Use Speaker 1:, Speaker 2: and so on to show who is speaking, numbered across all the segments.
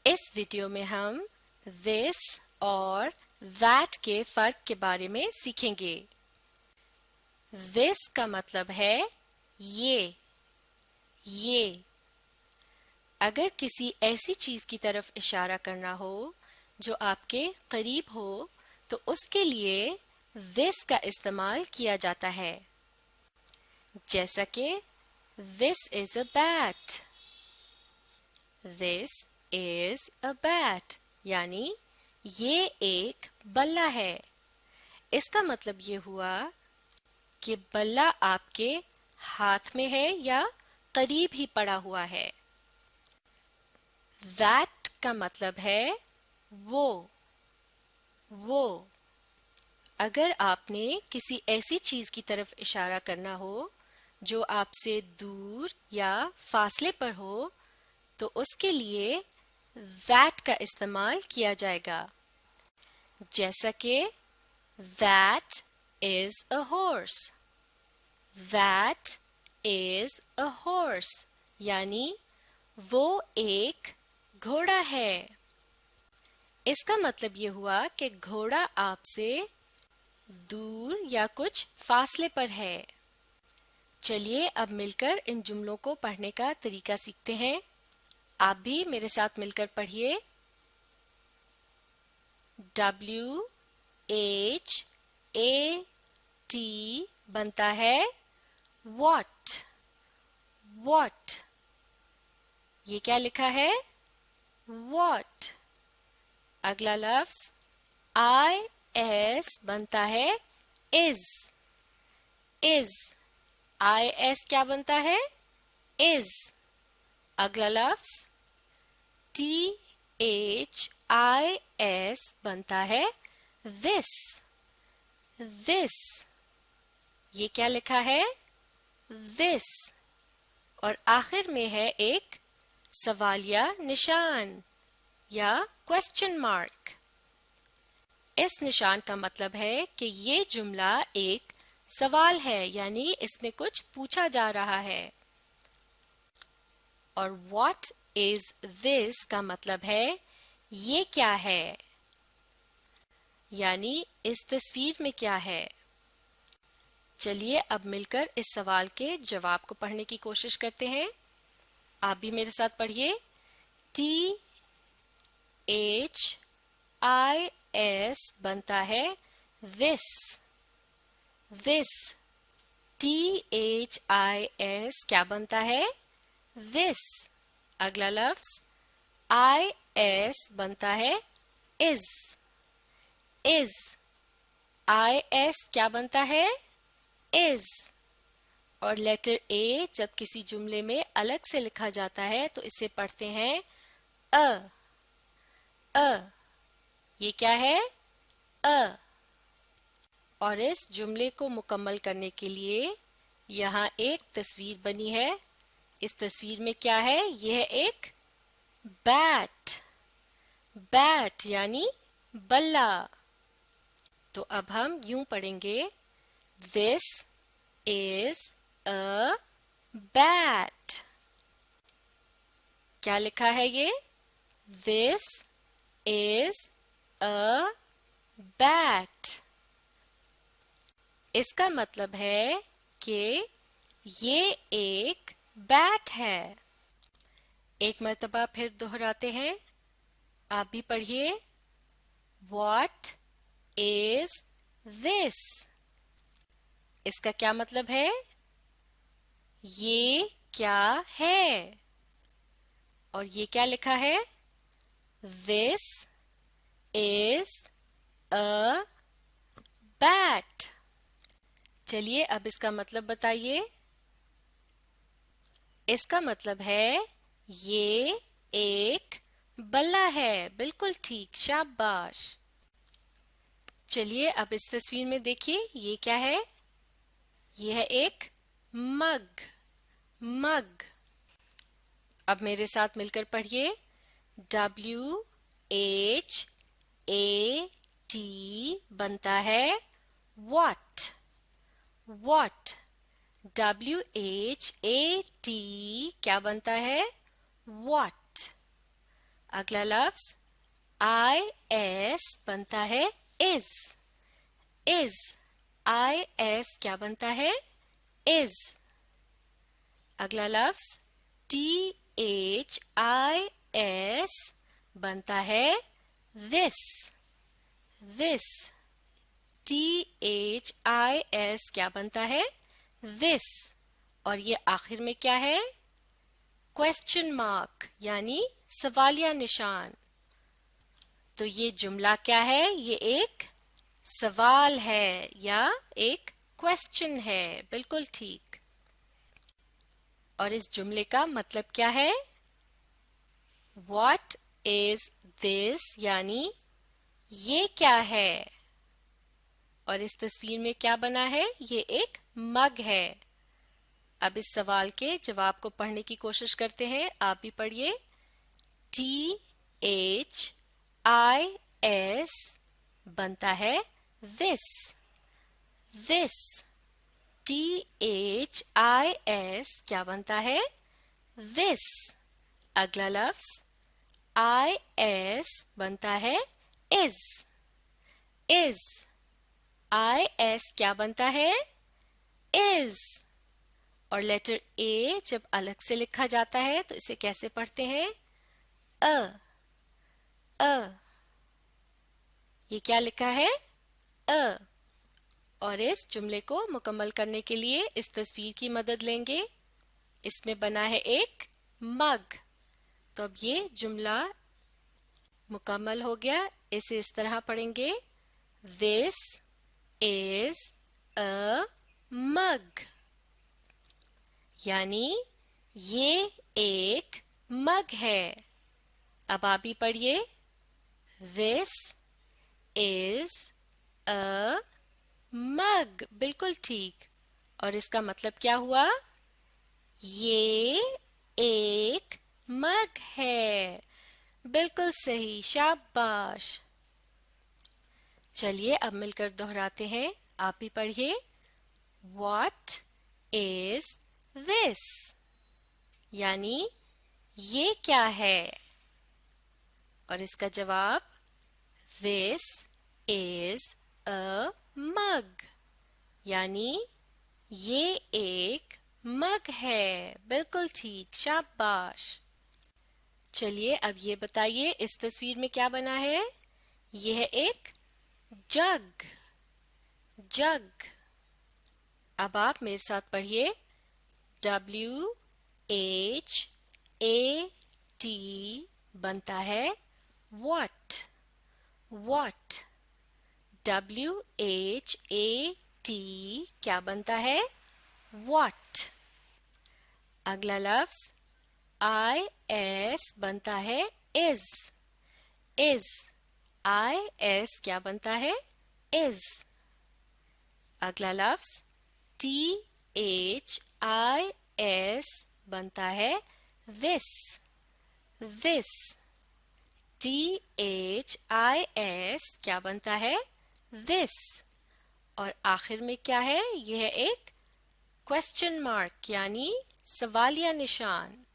Speaker 1: इस वीडियो में हम this और that के फर्क के बारे में सीखेंगे। this का मतलब है ये। अगर किसी ऐसी चीज की तरफ इशारा करना हो जो आपके करीब हो तो उसके लिए this का इस्तेमाल किया जाता है। जैसा कि this is a bat। This is a bat यानी ये एक बल्ला है। इसका मतलब ये हुआ कि बल्ला आपके हाथ में है या करीब ही पड़ा हुआ है। That का मतलब है वो। अगर आपने किसी ऐसी चीज की तरफ इशारा करना हो जो आपसे दूर या फासले पर हो तो उसके लिए that का इस्तेमाल किया जाएगा। जैसा कि that is a horse। That is a horse यानी वो एक घोड़ा है। इसका मतलब ये हुआ कि घोड़ा आपसे दूर या कुछ फासले पर है। चलिए अब मिलकर इन जुमलों को पढ़ने का तरीका सीखते हैं। आप भी मेरे साथ मिलकर पढ़िए। WHAT बनता है what। ये क्या लिखा है? what। अगला लफ्ज IS बनता है is। IS क्या बनता है? is। अगला लफ्ज THIS बनता है this। ये क्या लिखा है? this। और आखिर में है एक सवालिया निशान या क्वेश्चन मार्क। इस निशान का मतलब है कि ये जुमला एक सवाल है यानी इसमें कुछ पूछा जा रहा है। और what is this का मतलब है ये क्या है यानी इस तस्वीर में क्या है। चलिए अब मिलकर इस सवाल के जवाब को पढ़ने की कोशिश करते हैं। आप भी मेरे साथ पढ़िए। THIS बनता है this। THIS क्या बनता है? this। अगला लफ्ज IS बनता है is। IS क्या बनता है? is। और लेटर A जब किसी जुमले में अलग से लिखा जाता है तो इसे पढ़ते हैं अ। ये क्या है? अ। और इस जुमले को मुकम्मल करने के लिए यहाँ एक तस्वीर बनी है। इस तस्वीर में क्या है? यह है एक बैट यानी बल्ला। तो अब हम यूं पढ़ेंगे This is a bat। क्या लिखा है ये? This is a bat। इसका मतलब है कि ये एक बैट है। एक मर्तबा फिर दोहराते हैं। आप भी पढ़िए। What is this? इसका क्या मतलब है? ये क्या है? और ये क्या लिखा है? This is a bat। चलिए अब इसका मतलब बताइए। इसका मतलब है ये एक बल्ला है। बिल्कुल ठीक, शाबाश। चलिए अब इस तस्वीर में देखिए ये क्या है? ये है एक मग। अब मेरे साथ मिलकर पढ़िए। WHAT बनता है what। WHAT क्या बनता है? what। अगला लफ्ज आई एस बनता है इज। इज, आई एस क्या बनता है? इज। अगला लफ्ज टी एच आई एस बनता है this। this, T H I S क्या बनता है? this। और ये आखिर में क्या है? क्वेश्चन मार्क यानी सवालिया निशान। तो ये जुमला क्या है? ये एक सवाल है या एक क्वेश्चन है। बिल्कुल ठीक। और इस जुमले का मतलब क्या है? What is this यानी ये क्या है? और इस तस्वीर में क्या बना है? ये एक मग है। अब इस सवाल के जवाब को पढ़ने की कोशिश करते हैं। आप भी पढ़िए। टी एच आई एस बनता है this। this, T H I S क्या बनता है? this। अगला लफ्ज आई एस बनता है is। is, आई एस क्या बनता है? is। और लेटर ए जब अलग से लिखा जाता है तो इसे कैसे पढ़ते हैं? अ। ये क्या लिखा है? अ। और इस जुमले को मुकम्मल करने के लिए इस तस्वीर की मदद लेंगे। इसमें बना है एक मग। तो अब ये जुमला मुकम्मल हो गया। इसे इस तरह पढ़ेंगे। This is a mug। यानी ये एक मग है। अब आप भी पढ़िए। This is a mug। बिल्कुल ठीक। और इसका मतलब क्या हुआ? ये एक मग है। बिल्कुल सही, शाबाश। चलिए अब मिलकर दोहराते हैं। आप भी पढ़िए। What is this? यानी ये क्या है? और इसका जवाब This is a mug। यानी ये एक मग है। बिल्कुल ठीक, शाबाश। चलिए अब ये बताइए इस तस्वीर में क्या बना है? यह है एक जग। जग। अब आप मेरे साथ पढ़िए। WHAT बनता है what। what, WHAT क्या बनता है? what। अगला लफ्ज IS बनता है is। is, IS क्या बनता है? is। अगला लफ्ज THIS बनता है this। this, THIS क्या बनता है? this। और आखिर में क्या है? यह एक क्वेश्चन मार्क यानी सवालिया निशान।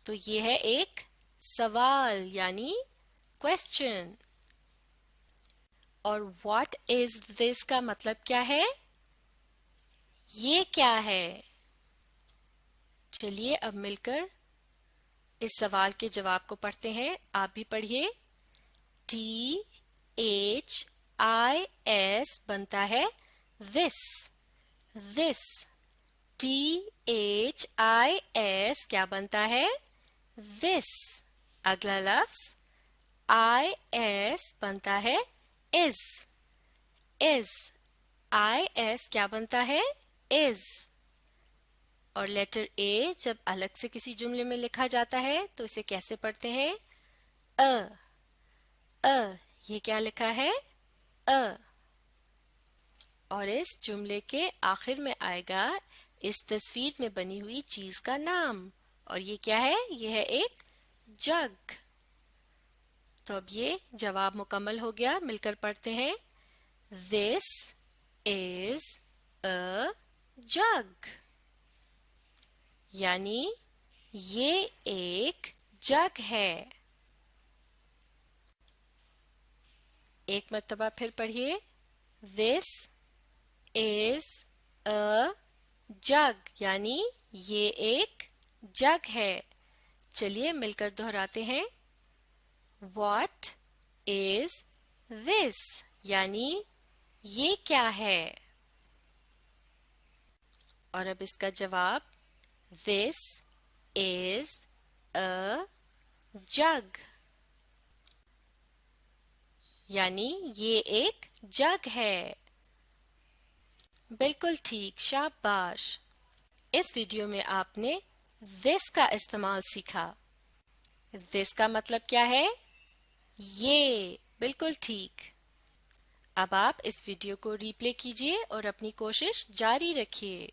Speaker 1: तो यह है एक सवाल यानी क्वेश्चन। और व्हाट इज दिस का मतलब क्या है? ये क्या है? चलिए अब मिलकर इस सवाल के जवाब को पढ़ते हैं। आप भी पढ़िए। THIS बनता है this। this, THIS क्या बनता है? this। अगला लफ्ज IS बनता है is। is, IS क्या बनता है? is। और लेटर ए जब अलग से किसी जुमले में लिखा जाता है तो इसे कैसे पढ़ते हैं? अ। ये क्या लिखा है? अ। और इस जुमले के आखिर में आएगा इस तस्वीर में बनी हुई चीज का नाम। और ये क्या है? ये है एक जग। तो अब ये जवाब मुकम्मल हो गया। मिलकर पढ़ते हैं। This is a jug। यानी ये एक जग है। एक मर्तबा फिर पढ़िए। This is a jug, यानी ये एक जग है। चलिए मिलकर दोहराते हैं। What is this? यानी ये क्या है। और अब इसका जवाब, This is a jug, यानी ये एक जग है। बिल्कुल ठीक, शाबाश। इस वीडियो में आपने this का इस्तेमाल सीखा। this का मतलब क्या है? ये, बिल्कुल ठीक। अब आप इस वीडियो को रीप्ले कीजिए और अपनी कोशिश जारी रखिए।